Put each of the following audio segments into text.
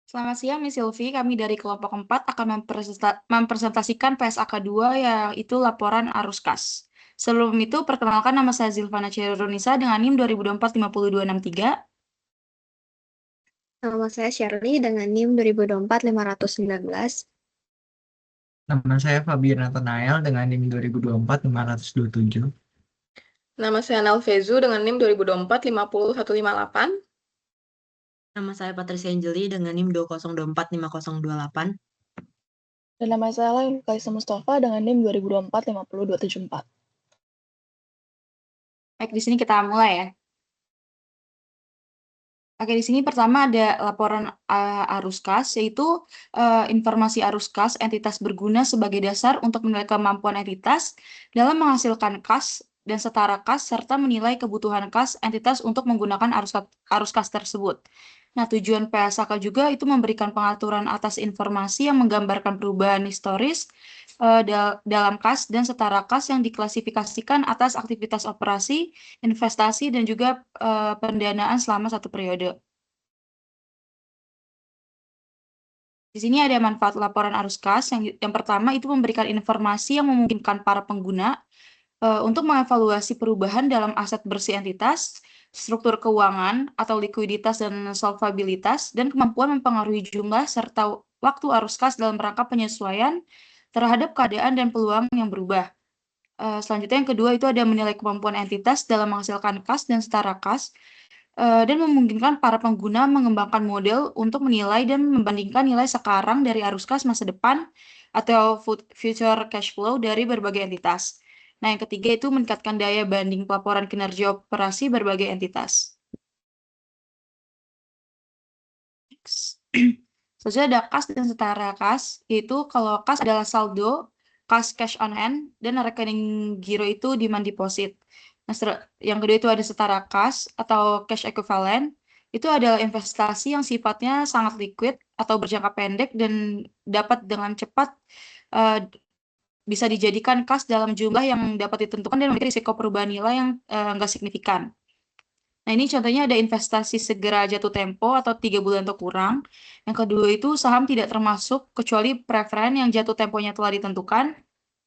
Selamat siang, Miss Silvi. Kami dari kelompok 4 akan mempresentasikan PSAK 2, yaitu laporan arus kas. Sebelum itu, perkenalkan nama saya Zilvana Chairunisa dengan NIM 2024-50263. Nama saya Shirley dengan NIM 2024-519. Nama saya Fabian Nathanael dengan NIM 2024-527. Nama saya Nalvezu dengan NIM 2024-50158. Nama saya Patricia Angeli dengan NIM 2024-5028. Dan nama saya Lail Kaisa Mustafa dengan NIM 2024-50274. Baik, di sini kita mulai ya. Oke, di sini pertama ada laporan arus kas, yaitu informasi arus kas entitas berguna sebagai dasar untuk menilai kemampuan entitas dalam menghasilkan kas dan setara kas, serta menilai kebutuhan kas entitas untuk menggunakan arus kas tersebut. Nah, tujuan PSAK juga itu memberikan pengaturan atas informasi yang menggambarkan perubahan historis dalam kas dan setara kas yang diklasifikasikan atas aktivitas operasi, investasi, dan juga pendanaan selama satu periode. Di sini ada manfaat laporan arus kas. Yang pertama itu memberikan informasi yang memungkinkan para pengguna untuk mengevaluasi perubahan dalam aset bersih entitas, struktur keuangan atau likuiditas dan solvabilitas, dan kemampuan mempengaruhi jumlah serta waktu arus kas dalam rangka penyesuaian terhadap keadaan dan peluang yang berubah. Selanjutnya yang kedua itu ada menilai kemampuan entitas dalam menghasilkan kas dan setara kas, dan memungkinkan para pengguna mengembangkan model untuk menilai dan membandingkan nilai sekarang dari arus kas masa depan atau future cash flow dari berbagai entitas. Nah, yang ketiga itu meningkatkan daya banding pelaporan kinerja operasi berbagai entitas. Selanjutnya ada kas dan setara kas, yaitu kalau kas adalah saldo, kas cash on hand, dan rekening giro itu demand deposit. Nah, yang kedua itu ada setara kas atau cash equivalent, itu adalah investasi yang sifatnya sangat liquid atau berjangka pendek dan dapat dengan cepat bisa dijadikan kas dalam jumlah yang dapat ditentukan dan memiliki risiko perubahan nilai yang nggak signifikan. Nah, ini contohnya ada investasi segera jatuh tempo atau 3 bulan atau kurang. Yang kedua itu saham tidak termasuk kecuali preferen yang jatuh temponya telah ditentukan.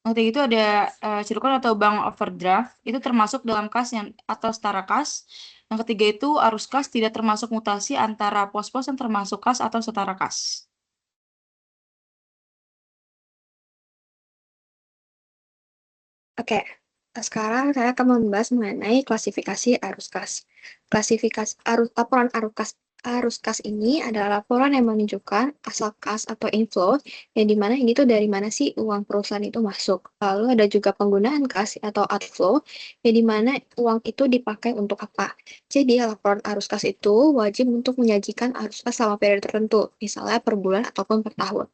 Yang ketiga itu ada cerukan atau bank overdraft, itu termasuk dalam kas yang atau setara kas. Yang ketiga itu arus kas tidak termasuk mutasi antara pos-pos yang termasuk kas atau setara kas. Oke, sekarang saya akan membahas mengenai klasifikasi arus kas. Klasifikasi laporan arus kas ini adalah laporan yang menunjukkan asal kas atau inflow, yang dimana ini tuh dari mana sih uang perusahaan itu masuk. Lalu ada juga penggunaan kas atau outflow, yang dimana uang itu dipakai untuk apa. Jadi laporan arus kas itu wajib untuk menyajikan arus kas selama periode tertentu, misalnya per bulan ataupun per tahun.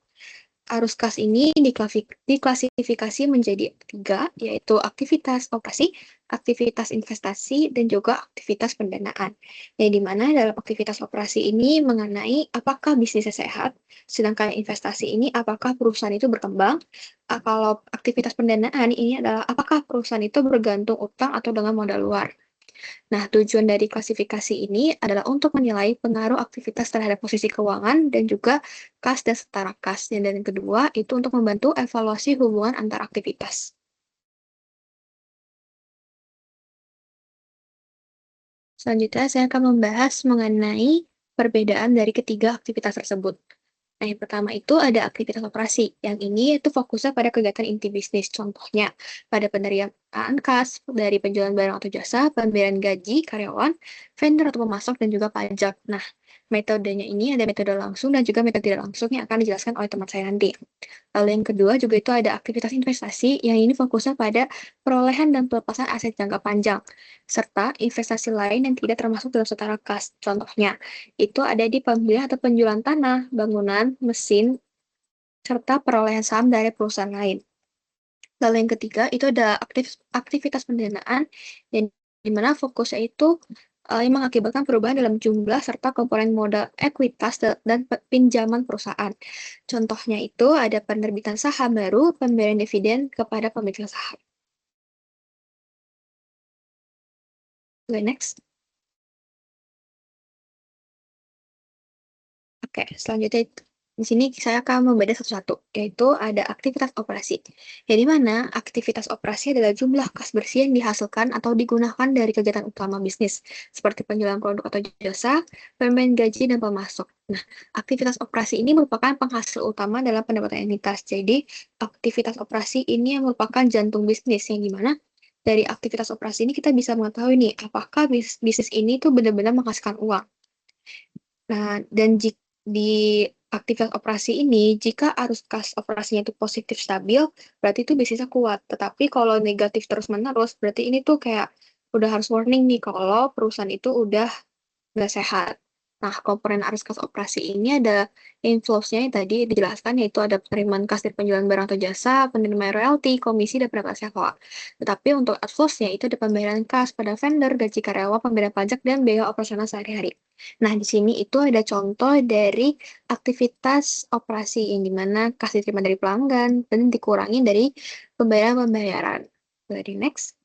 Arus kas ini diklasifikasi menjadi 3, yaitu aktivitas operasi, aktivitas investasi, dan juga aktivitas pendanaan. Yang dimana dalam aktivitas operasi ini mengenai apakah bisnisnya sehat, sedangkan investasi ini apakah perusahaan itu berkembang, kalau aktivitas pendanaan ini adalah apakah perusahaan itu bergantung utang atau dengan modal luar. Nah, tujuan dari klasifikasi ini adalah untuk menilai pengaruh aktivitas terhadap posisi keuangan dan juga kas dan setara kas. Dan yang kedua, itu untuk membantu evaluasi hubungan antar aktivitas. Selanjutnya, saya akan membahas mengenai perbedaan dari ketiga aktivitas tersebut. Nah, yang pertama itu ada aktivitas operasi. Yang ini itu fokusnya pada kegiatan inti bisnis. Contohnya, pada penerimaan kas dari penjualan barang atau jasa, pembayaran gaji karyawan, vendor atau pemasok, dan juga pajak. Nah, metodenya ini ada metode langsung dan juga metode tidak langsung yang akan dijelaskan oleh teman saya nanti. Lalu yang kedua juga itu ada aktivitas investasi, yang ini fokusnya pada perolehan dan pelepasan aset jangka panjang, serta investasi lain yang tidak termasuk dalam setara kas. Contohnya, itu ada di pembelian atau penjualan tanah, bangunan, mesin, serta perolehan saham dari perusahaan lain. Lalu yang ketiga, itu ada aktivitas pendanaan, yang dimana fokusnya itu yang mengakibatkan perubahan dalam jumlah serta komponen modal ekuitas dan pinjaman perusahaan. Contohnya itu ada penerbitan saham baru, pemberian dividen kepada pemilik saham. Oke, next. Oke, selanjutnya di sini saya akan membedah satu-satu, yaitu ada aktivitas operasi. Jadi mana aktivitas operasi adalah jumlah kas bersih yang dihasilkan atau digunakan dari kegiatan utama bisnis, seperti penjualan produk atau jasa, pemberian gaji, dan pemasok. Nah, aktivitas operasi ini merupakan penghasil utama dalam pendapatan entitas. Jadi, aktivitas operasi ini yang merupakan jantung bisnis, yang dimana dari aktivitas operasi ini kita bisa mengetahui nih, apakah bisnis ini tuh benar-benar menghasilkan uang. Nah, dan di aktivitas operasi ini, jika arus kas operasinya itu positif stabil, berarti itu bisnisnya kuat. Tetapi kalau negatif terus-menerus, berarti ini tuh kayak udah harus warning nih kalau perusahaan itu udah nggak sehat. Nah, komponen arus kas operasi ini ada inflows-nya yang tadi dijelaskan, yaitu ada penerimaan kas dari penjualan barang atau jasa, penerimaan royalti, komisi, dan pendapatan sewa. Tetapi untuk outflows-nya itu ada pembayaran kas pada vendor, gaji karyawan, pembayaran pajak, dan biaya operasional sehari-hari. Nah, di sini itu ada contoh dari aktivitas operasi yang dimana kas diterima dari pelanggan dan dikurangi dari pembayaran-pembayaran. Dari next.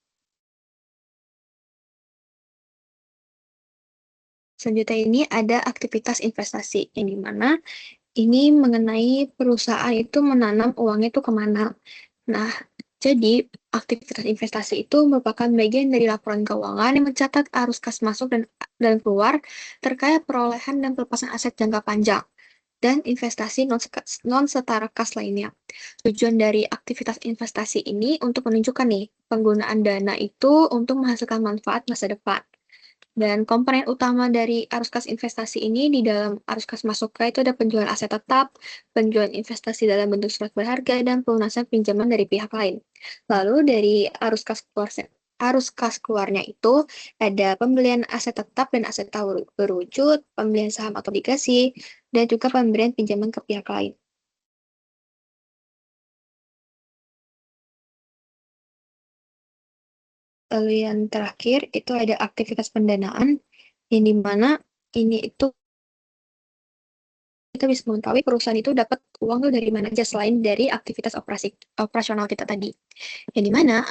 Selanjutnya ini ada aktivitas investasi, yang dimana ini mengenai perusahaan itu menanam uangnya itu kemana. Nah, jadi aktivitas investasi itu merupakan bagian dari laporan keuangan yang mencatat arus kas masuk dan keluar terkait perolehan dan pelepasan aset jangka panjang dan investasi non setara kas lainnya. Tujuan dari aktivitas investasi ini untuk menunjukkan nih penggunaan dana itu untuk menghasilkan manfaat masa depan. Dan komponen utama dari arus kas investasi ini di dalam arus kas masuknya itu ada penjualan aset tetap, penjualan investasi dalam bentuk surat berharga, dan pelunasan pinjaman dari pihak lain. Lalu dari arus kas keluarnya itu ada pembelian aset tetap dan aset berwujud, pembelian saham atau obligasi, dan juga pemberian pinjaman ke pihak lain. Lalu yang terakhir itu ada aktivitas pendanaan, yang dimana ini itu kita bisa mengetahui perusahaan itu dapat uang tuh dari mana aja selain dari aktivitas operasional kita tadi. Yang dimana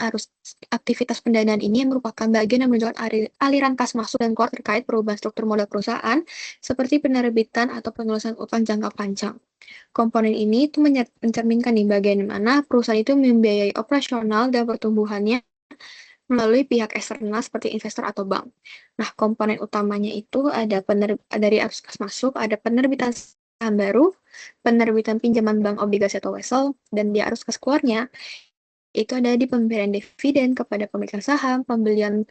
aktivitas pendanaan ini merupakan bagian yang menunjukkan aliran kas masuk dan keluar terkait perubahan struktur modal perusahaan seperti penerbitan atau penulisan utang jangka panjang. Komponen ini itu mencerminkan nih bagaimana perusahaan itu membiayai operasional dan pertumbuhannya melalui pihak eksternal seperti investor atau bank. Nah, komponen utamanya itu ada dari arus kas masuk, ada penerbitan saham baru, penerbitan pinjaman bank, obligasi atau wesel, dan di arus kas keluarnya itu ada di pemberian dividen kepada pemilik saham, pembelian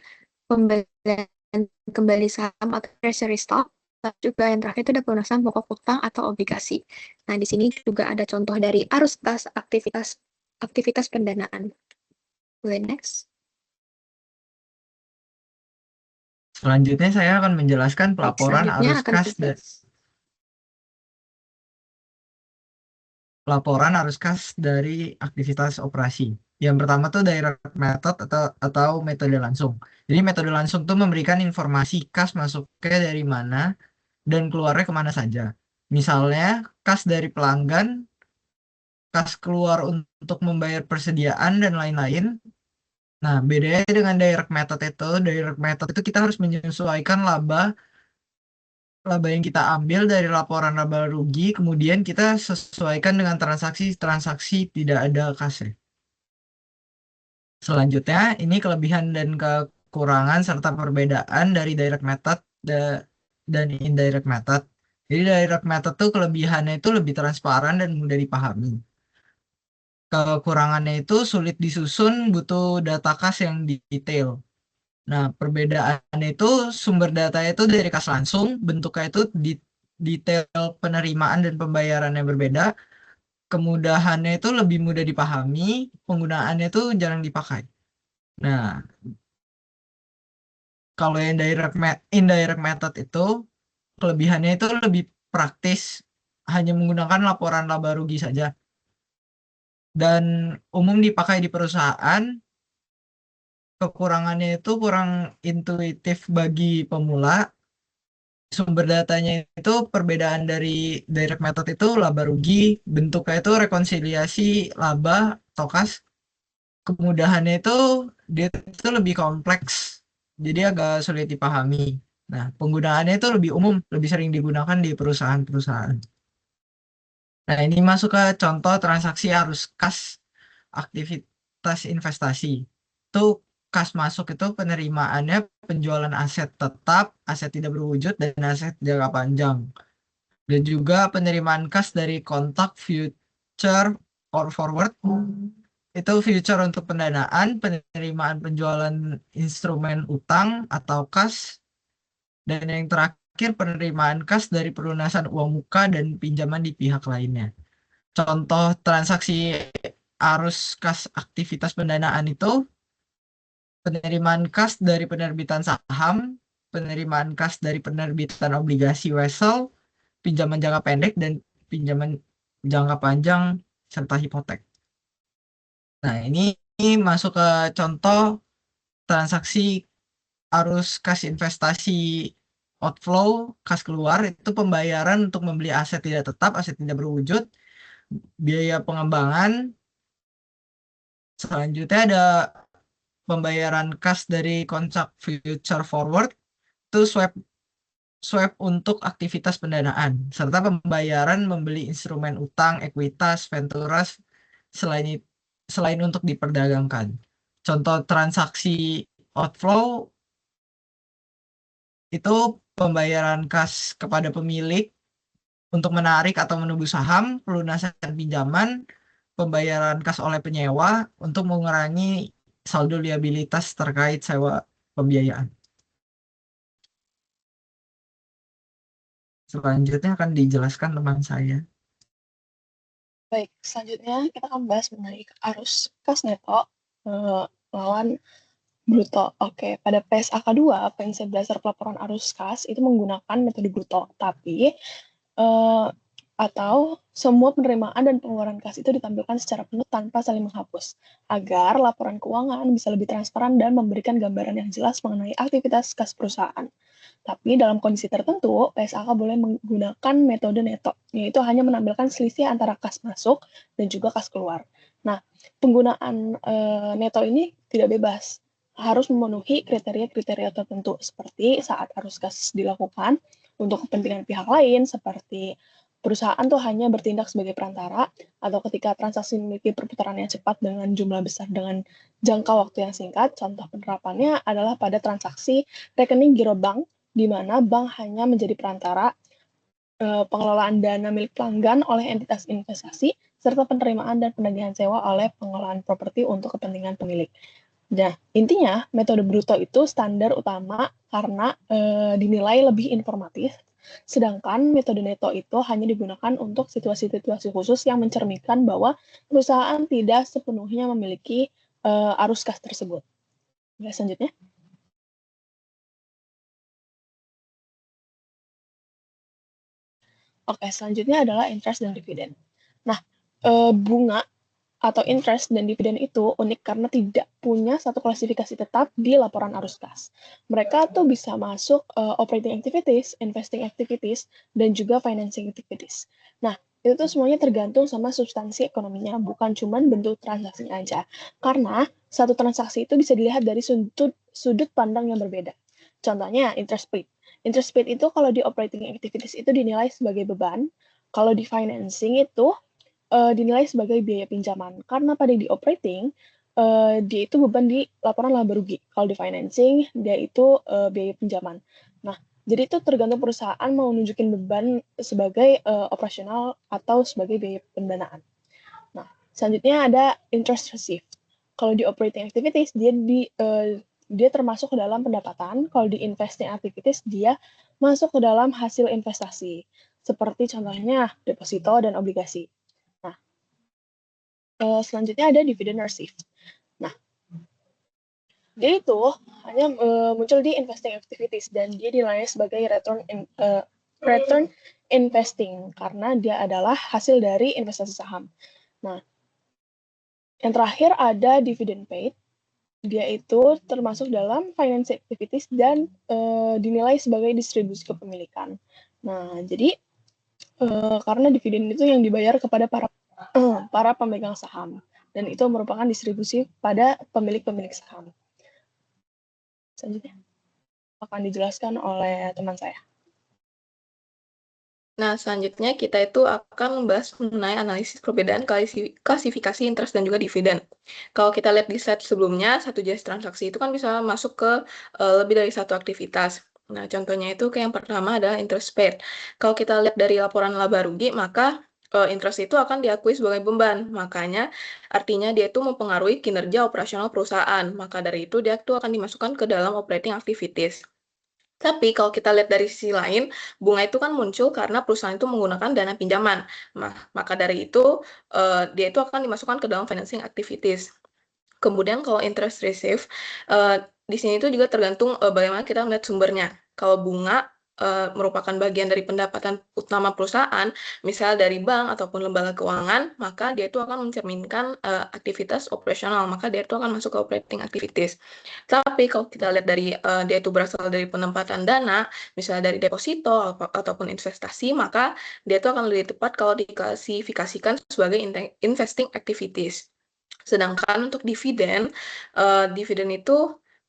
kembali saham atau treasury stock, juga yang terakhir itu ada pelunasan pokok utang atau obligasi. Nah, di sini juga ada contoh dari arus kas aktivitas pendanaan. Next. Selanjutnya saya akan menjelaskan pelaporan arus kas dari aktivitas operasi. Yang pertama tuh direct method atau metode langsung. Jadi metode langsung tuh memberikan informasi kas masuknya dari mana dan keluarnya kemana saja. Misalnya kas dari pelanggan, kas keluar untuk membayar persediaan dan lain-lain. Nah, bedanya dengan direct method itu kita harus menyesuaikan laba yang kita ambil dari laporan laba rugi, kemudian kita sesuaikan dengan transaksi tidak ada kasnya. Selanjutnya, ini kelebihan dan kekurangan serta perbedaan dari direct method dan indirect method. Jadi direct method tuh kelebihannya itu lebih transparan dan mudah dipahami. Kekurangannya itu sulit disusun, butuh data kas yang detail. Nah, perbedaannya itu sumber datanya itu dari kas langsung, bentuknya itu detail penerimaan dan pembayarannya berbeda, kemudahannya itu lebih mudah dipahami, penggunaannya itu jarang dipakai. Nah, kalau yang indirect method itu kelebihannya itu lebih praktis, hanya menggunakan laporan laba rugi saja. Dan umum dipakai di perusahaan, kekurangannya itu kurang intuitif bagi pemula. Sumber datanya itu perbedaan dari direct method itu laba rugi, bentuknya itu rekonsiliasi laba atau kas. Kemudahannya itu dia itu lebih kompleks, jadi agak sulit dipahami. Nah, penggunaannya itu lebih umum, lebih sering digunakan di perusahaan-perusahaan. Nah, ini masuk ke contoh transaksi arus kas aktivitas investasi. Itu kas masuk itu penerimaannya penjualan aset tetap, aset tidak berwujud, dan aset jangka panjang. Dan juga penerimaan kas dari kontak future or forward. Itu future untuk pendanaan, penerimaan penjualan instrumen utang atau kas, dan yang terakhir penerimaan kas dari pelunasan uang muka dan pinjaman di pihak lainnya. Contoh transaksi arus kas aktivitas pendanaan itu penerimaan kas dari penerbitan saham, penerimaan kas dari penerbitan obligasi wesel, pinjaman jangka pendek dan pinjaman jangka panjang serta hipotek. Nah, ini masuk ke contoh transaksi arus kas investasi outflow, kas keluar itu pembayaran untuk membeli aset tidak tetap, aset tidak berwujud, biaya pengembangan. Selanjutnya ada pembayaran kas dari kontrak future forward, itu swap untuk aktivitas pendanaan, serta pembayaran membeli instrumen utang, ekuitas, venturas, selain untuk diperdagangkan. Contoh transaksi outflow itu pembayaran kas kepada pemilik untuk menarik atau menunggu saham, pelunasan pinjaman, pembayaran kas oleh penyewa untuk mengurangi saldo liabilitas terkait sewa pembiayaan. Selanjutnya akan dijelaskan teman saya. Baik, selanjutnya kita akan bahas mengenai arus kas neto lawan bruto. Oke, pada PSAK 2, prinsip dasar pelaporan arus kas itu menggunakan metode bruto, tapi atau semua penerimaan dan pengeluaran kas itu ditampilkan secara penuh tanpa saling menghapus, agar laporan keuangan bisa lebih transparan dan memberikan gambaran yang jelas mengenai aktivitas kas perusahaan. Tapi dalam kondisi tertentu, PSAK boleh menggunakan metode neto, yaitu hanya menampilkan selisih antara kas masuk dan juga kas keluar. Nah, penggunaan neto ini tidak bebas, harus memenuhi kriteria-kriteria tertentu, seperti saat arus kas dilakukan untuk kepentingan pihak lain, seperti perusahaan tuh hanya bertindak sebagai perantara, atau ketika transaksi memiliki perputaran yang cepat dengan jumlah besar dengan jangka waktu yang singkat. Contoh penerapannya adalah pada transaksi rekening giro bank, di mana bank hanya menjadi perantara pengelolaan dana milik pelanggan oleh entitas investasi, serta penerimaan dan penagihan sewa oleh pengelolaan properti untuk kepentingan pemilik. Nah, intinya metode bruto itu standar utama karena dinilai lebih informatif, sedangkan metode neto itu hanya digunakan untuk situasi-situasi khusus yang mencerminkan bahwa perusahaan tidak sepenuhnya memiliki arus kas tersebut. Oke, selanjutnya. Oke, selanjutnya adalah interest dan dividen. Nah, bunga atau interest dan dividen itu unik karena tidak punya satu klasifikasi tetap di laporan arus kas. Mereka tuh bisa masuk operating activities, investing activities, dan juga financing activities. Nah, itu tuh semuanya tergantung sama substansi ekonominya, bukan cuma bentuk transaksinya aja. Karena satu transaksi itu bisa dilihat dari sudut pandang yang berbeda. Contohnya, interest paid. Interest paid itu kalau di operating activities itu dinilai sebagai beban, kalau di financing itu dinilai sebagai biaya pinjaman. Karena pada di operating, dia itu beban di laporan laba rugi. Kalau di financing, dia itu biaya pinjaman. Nah, jadi itu tergantung perusahaan mau nunjukin beban sebagai operasional atau sebagai biaya pendanaan. Nah, selanjutnya ada interest received. Kalau di operating activities, dia termasuk ke dalam pendapatan. Kalau di investing activities, dia masuk ke dalam hasil investasi. Seperti contohnya deposito dan obligasi. Selanjutnya ada dividend received. Nah, dia itu hanya muncul di investing activities dan dia dinilai sebagai return investing karena dia adalah hasil dari investasi saham. Nah, yang terakhir ada dividend paid. Dia itu termasuk dalam financing activities dan dinilai sebagai distribusi kepemilikan. Nah, jadi karena dividen itu yang dibayar kepada para pemegang saham, dan itu merupakan distribusi pada pemilik-pemilik saham. Selanjutnya. akan dijelaskan oleh teman saya. Nah, selanjutnya kita itu akan membahas mengenai analisis perbedaan klasifikasi interest dan juga dividen. Kalau kita lihat di slide sebelumnya, satu jenis transaksi itu kan bisa masuk ke lebih dari satu aktivitas. Nah, contohnya itu kayak yang pertama adalah interest paid. Kalau kita lihat dari laporan laba rugi, maka interest itu akan diakui sebagai beban. Makanya artinya dia itu mempengaruhi kinerja operasional perusahaan. Maka dari itu dia itu akan dimasukkan ke dalam operating activities. Tapi kalau kita lihat dari sisi lain, bunga itu kan muncul karena perusahaan itu menggunakan dana pinjaman. Maka dari itu, dia itu akan dimasukkan ke dalam financing activities. Kemudian kalau interest receive, di sini itu juga tergantung bagaimana kita melihat sumbernya. Kalau bunga merupakan bagian dari pendapatan utama perusahaan, misal dari bank ataupun lembaga keuangan, maka dia itu akan mencerminkan aktivitas operasional, maka dia itu akan masuk ke operating activities. Tapi kalau kita lihat dari dia itu berasal dari penempatan dana, misalnya dari deposito ataupun investasi, maka dia itu akan lebih tepat kalau diklasifikasikan sebagai investing activities. Sedangkan untuk dividen,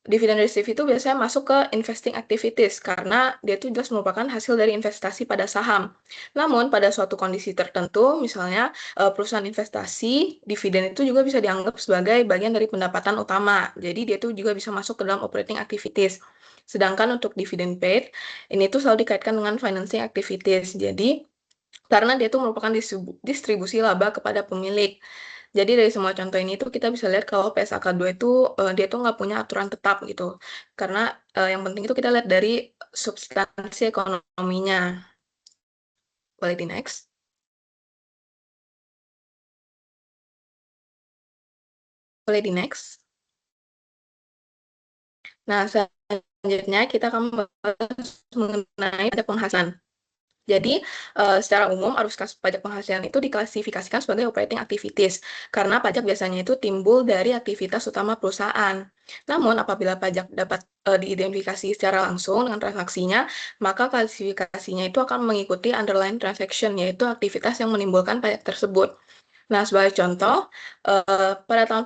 dividen receive itu biasanya masuk ke investing activities karena dia itu jelas merupakan hasil dari investasi pada saham. Namun pada suatu kondisi tertentu, misalnya perusahaan investasi, dividen itu juga bisa dianggap sebagai bagian dari pendapatan utama. Jadi dia itu juga bisa masuk ke dalam operating activities. Sedangkan untuk dividen paid, ini tuh selalu dikaitkan dengan financing activities. Jadi karena dia itu merupakan distribusi laba kepada pemilik. Jadi dari semua contoh ini tuh kita bisa lihat kalau PSAK 2 itu dia tuh nggak punya aturan tetap gitu. Karena yang penting itu kita lihat dari substansi ekonominya. Boleh di next. Boleh di next. Nah, selanjutnya kita akan membahas mengenai pajak penghasilan. Jadi, secara umum arus kas pajak penghasilan itu diklasifikasikan sebagai operating activities, karena pajak biasanya itu timbul dari aktivitas utama perusahaan. Namun, apabila pajak dapat diidentifikasi secara langsung dengan transaksinya, maka klasifikasinya itu akan mengikuti underlying transaction, yaitu aktivitas yang menimbulkan pajak tersebut. Nah, sebagai contoh, pada tahun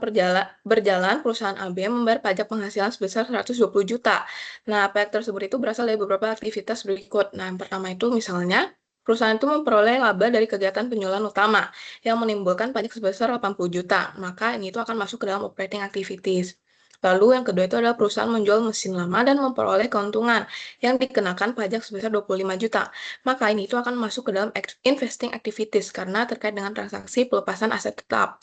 berjalan, perusahaan AB membayar pajak penghasilan sebesar 120 juta. Nah, pajak tersebut itu berasal dari beberapa aktivitas berikut. Nah, yang pertama itu misalnya, perusahaan itu memperoleh laba dari kegiatan penjualan utama yang menimbulkan pajak sebesar 80 juta. Maka ini itu akan masuk ke dalam operating activities. Lalu yang kedua itu adalah perusahaan menjual mesin lama dan memperoleh keuntungan yang dikenakan pajak sebesar 25 juta. Maka ini itu akan masuk ke dalam investing activities karena terkait dengan transaksi pelepasan aset tetap.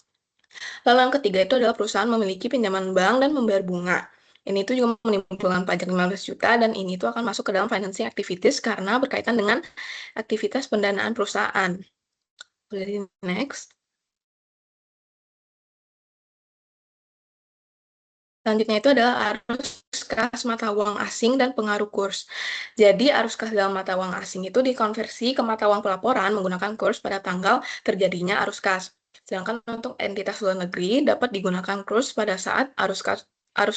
Lalu yang ketiga itu adalah perusahaan memiliki pinjaman bank dan membayar bunga. Ini itu juga menimbulkan pajak 15 juta dan ini itu akan masuk ke dalam financing activities karena berkaitan dengan aktivitas pendanaan perusahaan. Boleh di next. Selanjutnya itu adalah arus kas mata uang asing dan pengaruh kurs. Jadi arus kas dalam mata uang asing itu dikonversi ke mata uang pelaporan menggunakan kurs pada tanggal terjadinya arus kas. Sedangkan untuk entitas luar negeri dapat digunakan kurs pada saat arus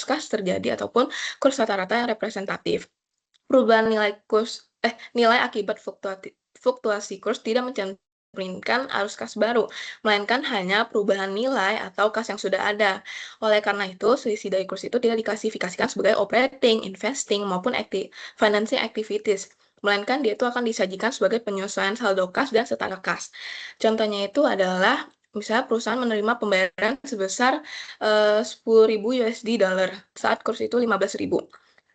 kas terjadi ataupun kurs rata-rata yang representatif. Perubahan nilai akibat fluktuasi kurs tidak mencerminkan arus kas baru, melainkan hanya perubahan nilai atau kas yang sudah ada. Oleh karena itu, selisih dari kurs itu tidak diklasifikasikan sebagai operating, investing, maupun financing activities, melainkan dia itu akan disajikan sebagai penyesuaian saldo kas dan setara kas. Contohnya itu adalah misalnya perusahaan menerima pembayaran sebesar 10.000 USD saat kurs itu 15.000.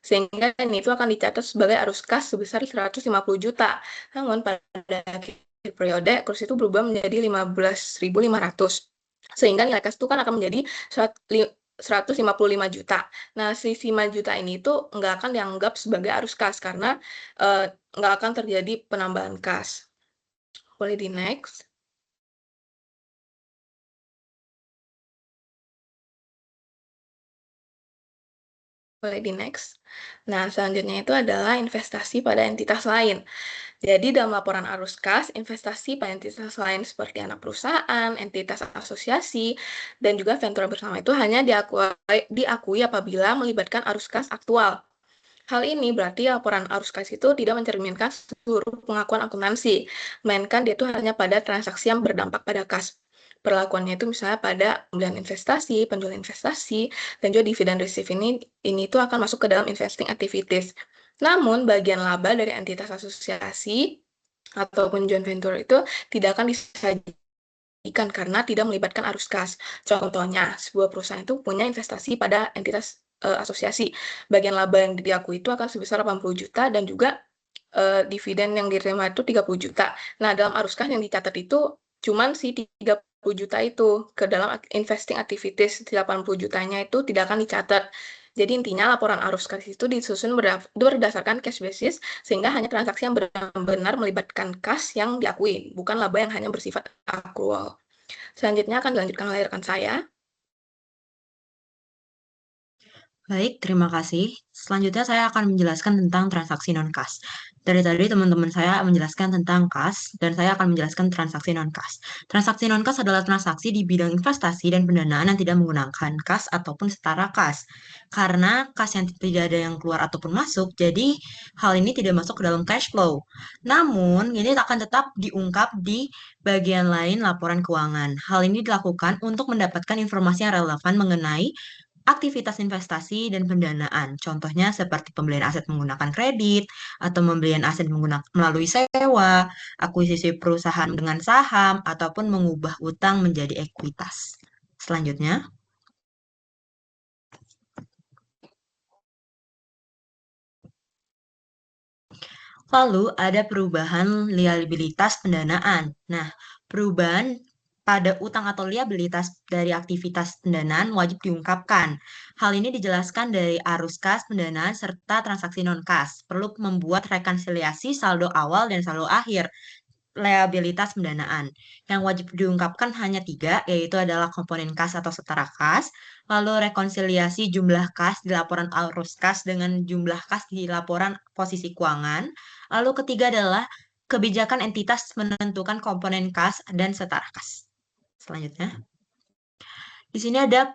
Sehingga ini itu akan dicatat sebagai arus kas sebesar 150 juta. Namun pada akhir periode kurs itu berubah menjadi 15.500. Sehingga nilai kas itu kan akan menjadi 155 juta. Nah, selisih 5 juta ini itu nggak akan dianggap sebagai arus kas karena nggak akan terjadi penambahan kas. Boleh di next. Boleh di next. Nah, selanjutnya itu adalah investasi pada entitas lain. Jadi dalam laporan arus kas, investasi pada entitas lain seperti anak perusahaan, entitas asosiasi, dan juga venture bersama itu hanya diakui apabila melibatkan arus kas aktual. Hal ini berarti laporan arus kas itu tidak mencerminkan seluruh pengakuan akuntansi, melainkan dia itu hanya pada transaksi yang berdampak pada kas. Perlakuannya itu misalnya pada pembelian investasi, penjualan investasi, dan juga dividen receive ini itu akan masuk ke dalam investing activities. Namun, bagian laba dari entitas asosiasi ataupun joint venture itu tidak akan disajikan karena tidak melibatkan arus kas. Contohnya, sebuah perusahaan itu punya investasi pada entitas asosiasi. Bagian laba yang diakui itu akan sebesar 80 juta dan juga dividen yang diterima itu 30 juta. Nah, dalam arus kas yang dicatat itu cuman si 30 juta itu ke dalam investing activities 80 jutanya itu tidak akan dicatat. Jadi intinya laporan arus kas itu disusun berdasarkan cash basis sehingga hanya transaksi yang benar-benar melibatkan kas yang diakui, bukan laba yang hanya bersifat akrual. Selanjutnya akan dilanjutkan oleh rekan saya. Baik, terima kasih. Selanjutnya saya akan menjelaskan tentang transaksi non-kas. Dari tadi teman-teman saya menjelaskan tentang kas, dan saya akan menjelaskan transaksi non-kas. Transaksi non-kas adalah transaksi di bidang investasi dan pendanaan yang tidak menggunakan kas ataupun setara kas. Karena kas yang tidak ada yang keluar ataupun masuk, jadi hal ini tidak masuk ke dalam cash flow. Namun, ini akan tetap diungkap di bagian lain laporan keuangan. Hal ini dilakukan untuk mendapatkan informasi yang relevan mengenai aktivitas investasi dan pendanaan. Contohnya seperti pembelian aset menggunakan kredit, atau pembelian aset melalui sewa, akuisisi perusahaan dengan saham, ataupun mengubah utang menjadi ekuitas. Selanjutnya, lalu ada perubahan liabilitas pendanaan. Nah, perubahan pada utang atau liabilitas dari aktivitas pendanaan wajib diungkapkan. Hal ini dijelaskan dari arus kas pendanaan serta transaksi non-kas. Perlu membuat rekonsiliasi saldo awal dan saldo akhir liabilitas pendanaan. Yang wajib diungkapkan hanya 3, yaitu adalah komponen kas atau setara kas, lalu rekonsiliasi jumlah kas di laporan arus kas dengan jumlah kas di laporan posisi keuangan, lalu ketiga adalah kebijakan entitas menentukan komponen kas dan setara kas. Selanjutnya, di sini ada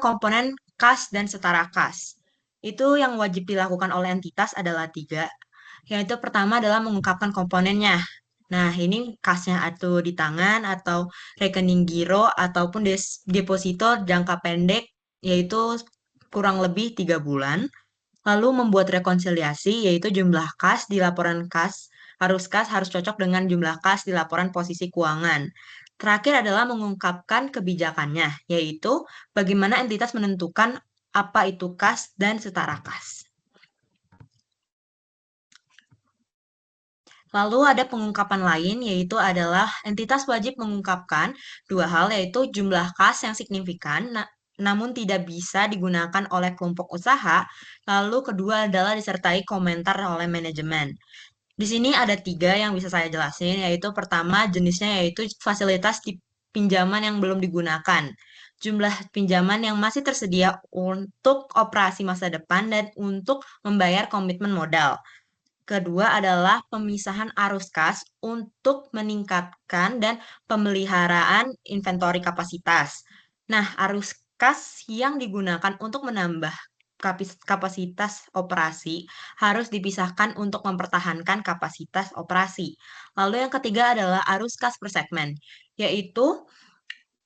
komponen kas dan setara kas. Itu yang wajib dilakukan oleh entitas adalah 3, yaitu pertama adalah mengungkapkan komponennya. Nah, ini kasnya atau di tangan atau rekening giro ataupun deposito jangka pendek, yaitu kurang lebih 3 bulan. Lalu membuat rekonsiliasi, yaitu jumlah kas di laporan kas harus cocok dengan jumlah kas di laporan posisi keuangan. Terakhir adalah mengungkapkan kebijakannya, yaitu bagaimana entitas menentukan apa itu kas dan setara kas. Lalu ada pengungkapan lain, yaitu adalah entitas wajib mengungkapkan 2 hal, yaitu jumlah kas yang signifikan, namun tidak bisa digunakan oleh kelompok usaha. Lalu kedua adalah disertai komentar oleh manajemen. Di sini ada 3 yang bisa saya jelasin, yaitu pertama jenisnya yaitu fasilitas di pinjaman yang belum digunakan. Jumlah pinjaman yang masih tersedia untuk operasi masa depan dan untuk membayar komitmen modal. Kedua adalah pemisahan arus kas untuk meningkatkan dan pemeliharaan inventory kapasitas. Nah, arus kas yang digunakan untuk menambah kapasitas operasi harus dipisahkan untuk mempertahankan kapasitas operasi. Lalu yang ketiga adalah arus kas per segmen, yaitu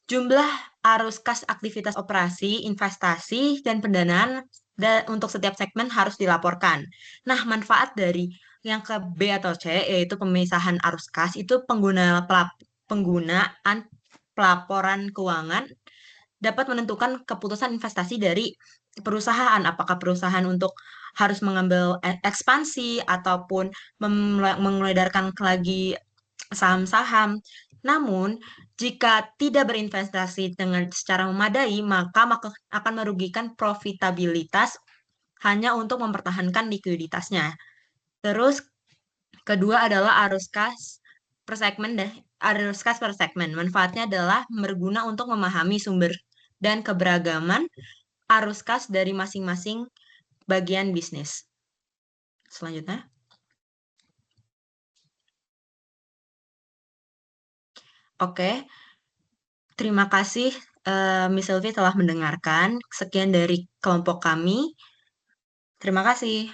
jumlah arus kas aktivitas operasi, investasi, dan pendanaan untuk setiap segmen harus dilaporkan. Nah, manfaat dari yang ke B atau C, yaitu pemisahan arus kas, itu penggunaan pelaporan keuangan dapat menentukan keputusan investasi dari perusahaan. Apakah perusahaan untuk harus mengambil ekspansi ataupun mengedarkan lagi saham-saham. Namun, jika tidak berinvestasi dengan secara memadai, maka akan merugikan profitabilitas hanya untuk mempertahankan likuiditasnya. Terus, kedua adalah arus kas per segmen. Arus kas per segmen. Manfaatnya adalah berguna untuk memahami sumber dan keberagaman arus kas dari masing-masing bagian bisnis. Selanjutnya. Oke, terima kasih Miss Selvi telah mendengarkan. Sekian dari kelompok kami. Terima kasih.